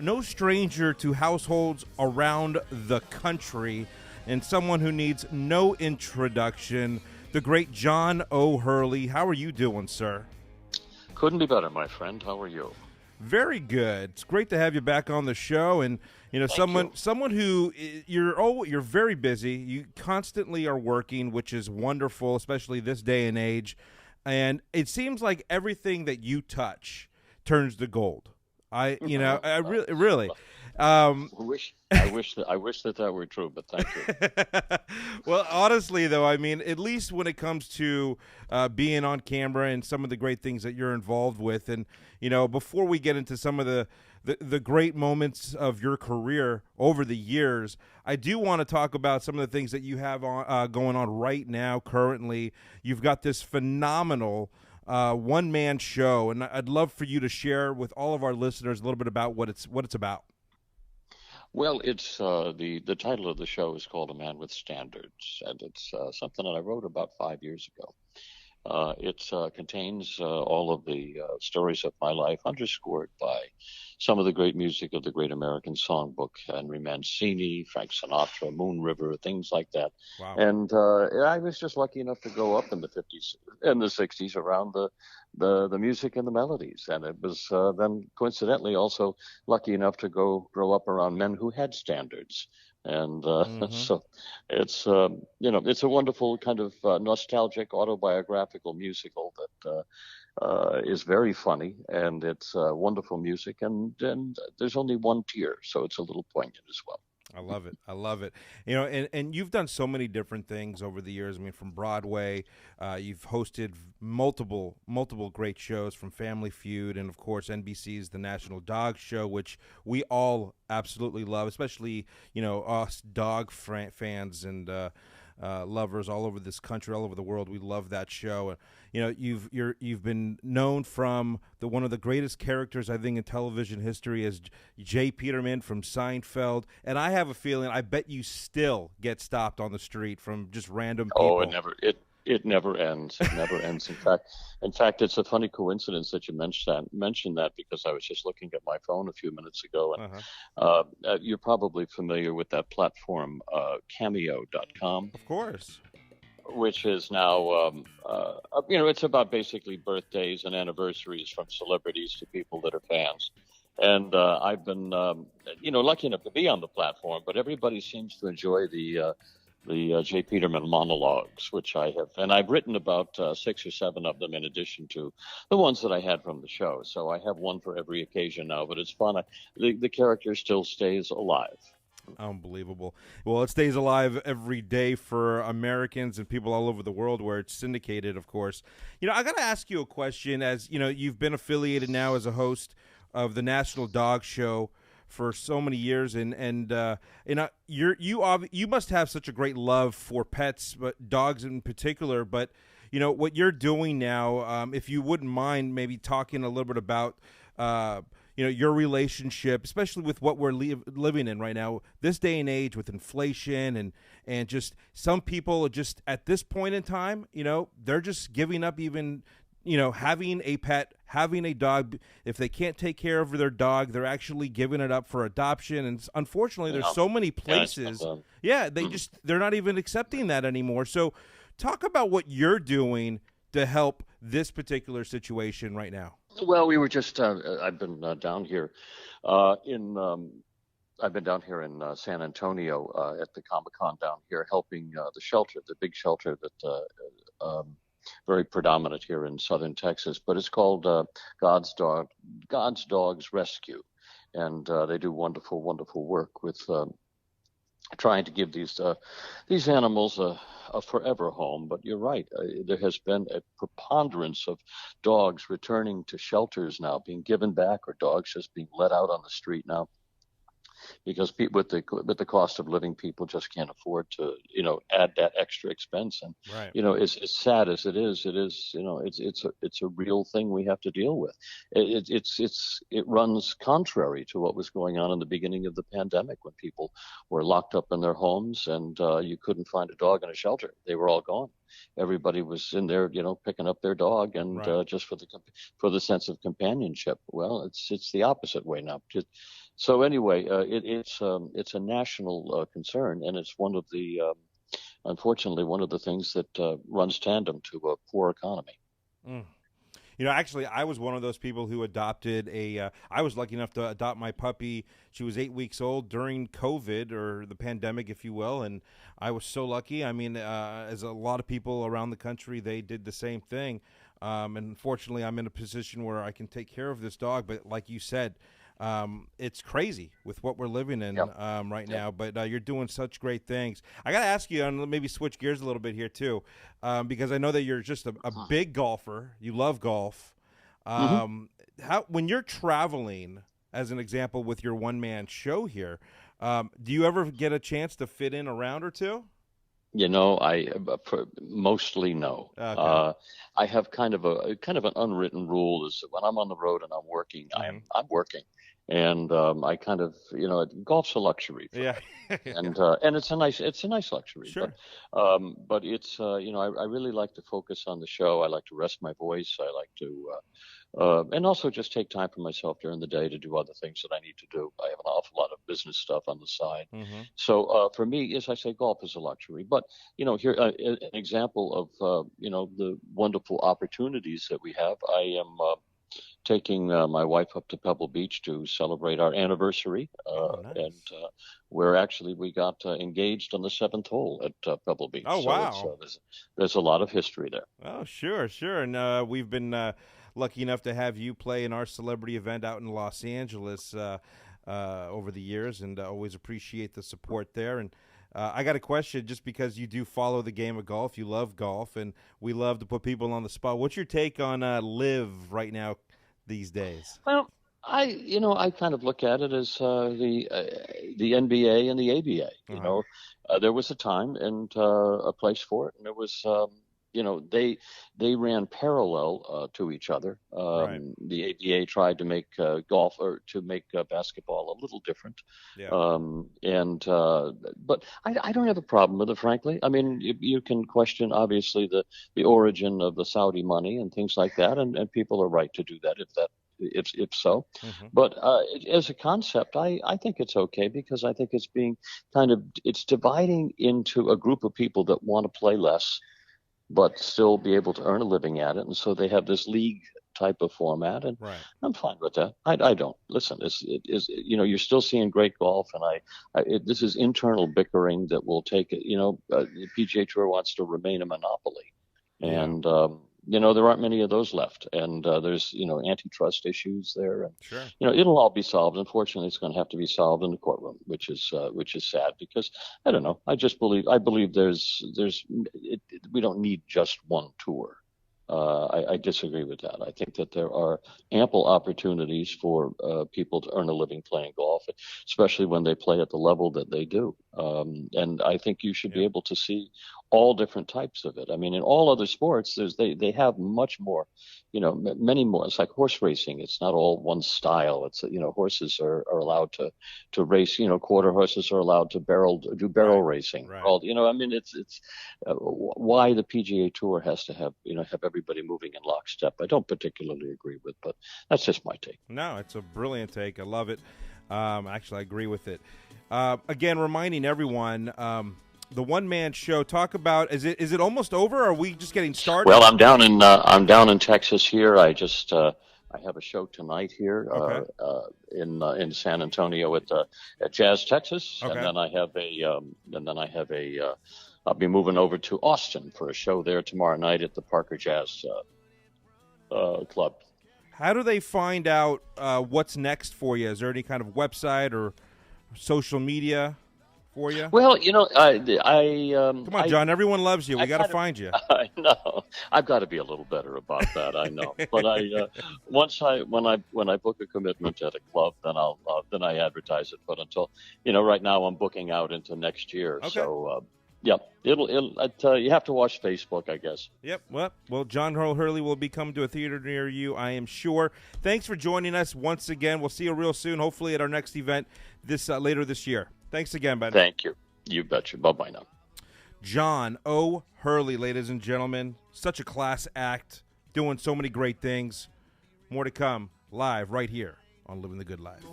no stranger to households around the country, and someone who needs no introduction, the great John O'Hurley. How are you doing, sir? Couldn't be better, my friend. How are you? Very good. It's great to have you back on the show, and Thank you. someone who you're very busy. You constantly are working, which is wonderful, especially this day and age. And it seems like everything that you touch turns to gold. I really. Um, I wish that were true, but thank you. well, honestly, though, I mean, at least when it comes to being on camera and some of the great things that you're involved with, and before we get into some of the great moments of your career over the years, I do want to talk about some of the things that you have going on right now. Currently, you've got this phenomenal one-man show, and I'd love for you to share with all of our listeners a little bit about what it's about. Well, it's the title of the show is called A Man with Standards, and it's something that I wrote about 5 years ago. It contains all of the stories of my life, underscored by some of the great music of the Great American Songbook, Henry Mancini, Frank Sinatra, Moon River, things like that. Wow. And I was just lucky enough to grow up in the 50s and the 60s around the music and the melodies. And it was then coincidentally also lucky enough to grow up around men who had standards. And Mm-hmm. so it's it's a wonderful kind of nostalgic autobiographical musical that is very funny, and it's wonderful music, and there's only one tear, so it's a little poignant as well. I love it. I love it. And you've done so many different things over the years. I mean, from Broadway, you've hosted multiple great shows from Family Feud, and of course NBC's The National Dog Show, which we all absolutely love, especially us fans and lovers all over this country, all over the world. We love that show. You've been known from one of the greatest characters I think in television history as Jay Peterman from Seinfeld, and I have a feeling I bet you still get stopped on the street from just random Oh, people. it never ends. It never ends. In fact, it's a funny coincidence that you mentioned that because I was just looking at my phone a few minutes ago, and Uh-huh. you're probably familiar with that platform, Cameo.com, Of course. which is now, it's about basically birthdays and anniversaries from celebrities to people that are fans. And I've been, lucky enough to be on the platform, but everybody seems to enjoy the J. Peterman monologues, which I have, and I've written about 6 or 7 of them in addition to the ones that I had from the show. So I have one for every occasion now, but it's fun. The character still stays alive. Unbelievable. Well, it stays alive every day for Americans and people all over the world where it's syndicated, of course. I got to ask you a question as, you've been affiliated now as a host of the National Dog Show for so many years, and you must have such a great love for pets, but dogs in particular. But what you're doing now, if you wouldn't mind, maybe talking a little bit about your relationship, especially with what we're living in right now, this day and age with inflation and just some people are just at this point in time, they're just giving up even having a pet, having a dog. If they can't take care of their dog, they're actually giving it up for adoption. And unfortunately, there's Yeah, so many yeah, it's been places. done. Yeah, they're not even accepting that anymore. So talk about what you're doing to help this particular situation right now. Well, we were just, I've been down here in I've been down here in San Antonio at the Comic Con down here, helping the shelter, the big shelter that very predominant here in southern Texas. But it's called God's Dogs Rescue, and they do wonderful, wonderful work with trying to give these animals a forever home. But you're right, there has been a preponderance of dogs returning to shelters now, being given back, or dogs just being let out on the street now because with the cost of living, people just can't afford to add that extra expense. And Right. as sad as it is it's a real thing we have to deal with. It runs contrary to what was going on in the beginning of the pandemic, when people were locked up in their homes and you couldn't find a dog in a shelter. They were all gone. Everybody was in there, picking up their dog, and Right. just for the sense of companionship. Well, it's the opposite way now. So anyway, it's a national concern, and it's one of the unfortunately one of the things that runs tandem to a poor economy. Mm. Actually, I was one of those people who adopted I was lucky enough to adopt my puppy. She was 8 weeks old during COVID, or the pandemic, if you will, and I was so lucky. I mean, as a lot of people around the country, they did the same thing. And fortunately, I'm in a position where I can take care of this dog. But like you said, it's crazy with what we're living in Yep. right Yep. now. But you're doing such great things. I got to ask you, and maybe switch gears a little bit here too, because I know that you're just a big golfer. You love golf. Hmm. How when you're traveling, as an example, with your one man show here, do you ever get a chance to fit in a round or two? Mostly no. Okay. I have kind of an unwritten rule is that when I'm on the road and I'm working, Hmm. I'm working, and I kind of golf's a luxury for Yeah. me, and it's a nice luxury, Sure. but it's I really like to focus on the show. I like to rest my voice. I like to and also just take time for myself during the day to do other things that I need to do. I have an awful lot of business stuff on the side. Hmm. So for me, as I say, golf is a luxury. But here an example of the wonderful opportunities that we have. I am taking my wife up to Pebble Beach to celebrate our anniversary, Oh, and nice. we got engaged on the seventh hole at Pebble Oh, Beach. So wow. there's a lot of history there. Oh, sure, sure. And we've been lucky enough to have you play in our celebrity event out in Los Angeles over the years, and always appreciate the support there. And I got a question, just because you do follow the game of golf, you love golf, and we love to put people on the spot. What's your take on Live right now these days? Well, I kind of look at it as the NBA and the ABA. Uh-huh. There was a time and a place for it, and there was they ran parallel to each other. Right. The ABA tried to make golf or to make basketball a little different, Yeah. and but I don't have a problem with it, frankly. I mean, you can question obviously the origin of the Saudi money and things like that, and people are right to do that if so. Hmm. But as a concept, I think it's okay because I think it's dividing into a group of people that want to play less but still be able to earn a living at it, and so they have this league type of format, and Right. I'm fine with that. I don't listen. It is you're still seeing great golf, and this is internal bickering that will take it. The PGA Tour wants to remain a monopoly, Yeah. and there aren't many of those left, and there's antitrust issues there, and Sure. it'll all be solved. Unfortunately, it's going to have to be solved in the courtroom, which is sad because I don't know. I believe we don't need just one tour. I disagree with that. I think that there are ample opportunities for people to earn a living playing golf, especially when they play at the level that they do. And I think you should be Yeah. able to see all different types of it. I mean, in all other sports, they have much more, many more. It's like horse racing. It's not all one style. It's horses are allowed to race. Quarter horses are allowed to do barrel Right. racing. Right. All I mean, it's why the PGA Tour has to have everybody moving in lockstep. I don't particularly agree with, but that's just my take. No, it's a brilliant take. I love it. Actually, I agree with it. Again, reminding everyone, the one man show. Talk about is it almost over? Or are we just getting started? Well, I'm down in Texas here. I have a show tonight here Okay. in San Antonio at Jazz Texas, and Okay. then I have a I'll be moving over to Austin for a show there tomorrow night at the Parker Jazz Club. How do they find out what's next for you? Is there any kind of website or social media for you? Well, Come on, John. Everyone loves you. I We got to kind of, find you. I know. I've got to be a little better about that. I know. But when I book a commitment at a club, then I advertise it. But until, right now I'm booking out into next year. Okay. So, yeah, you have to watch Facebook, I guess. Yep. Well, John Hurley will be coming to a theater near you, I am sure. Thanks for joining us once again. We'll see you real soon, hopefully at our next event later this year. Thanks again, bud. Thank you. You betcha. Bye-bye now. John O. Hurley, ladies and gentlemen. Such a class act, doing so many great things. More to come live right here on Living the Good Life.